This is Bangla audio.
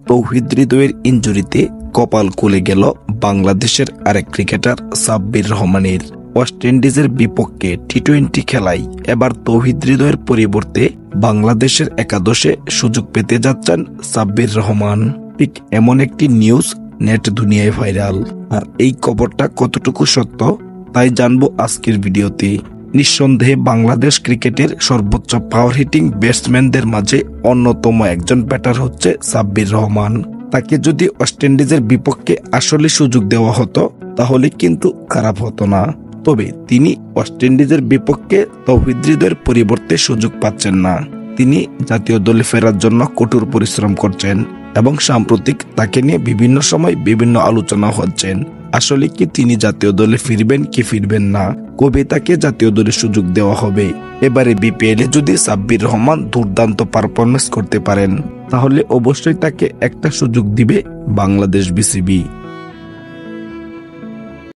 তৌহিদ হৃদয়ের ইনজুরিতে কপাল খুলে গেল বাংলাদেশের আরেক ক্রিকেটার সাব্বির রহমানের। ওয়েস্ট ইন্ডিজের বিপক্ষে টি-20 খেলায় এবার তৌহিদ হৃদয়ের পরিবর্তে বাংলাদেশের একাদশে সুযোগ পেতে যাচ্ছেন সাব্বির রহমান। ঠিক এমন একটি নিউজ নেট দুনিয়ায় ভাইরাল। আর এই খবরটা কতটুকু সত্য তাই জানবো আজকের ভিডিওতে। নিঃসন্দেহে বাংলাদেশ ক্রিকেটের সর্বোচ্চ পাওয়ার হিটিং ব্যাটসম্যানদের মাঝে অন্যতম একজন ব্যাটার হচ্ছে সাব্বির রহমান। তাকে যদি ওয়েস্ট ইন্ডিজের বিপক্ষে আসলে সুযোগ দেওয়া হতো তাহলে কিন্তু খারাপ হতো না। তবে তিনি ওয়েস্ট ইন্ডিজের বিপক্ষে তৌহিদ হৃদয়ের পরিবর্তে সুযোগ পাচ্ছেন না। তিনি জাতীয় দলে ফেরার জন্য কঠোর পরিশ্রম করছেন এবং সাম্প্রতিক তাকে নিয়ে বিভিন্ন সময় বিভিন্ন আলোচনা হচ্ছেন। আসলে কি তিনি জাতীয় দলে ফিরবেন কি ফিরবেন না, কবে তাকে জাতীয় দলে সুযোগ দেওয়া হবে। এবারে বিপিএল এ যদি সাব্বির রহমান দুর্দান্ত পারফরমেন্স করতে পারেন তাহলে অবশ্যই তাকে একটা সুযোগ দিবে বাংলাদেশ বিসিবি।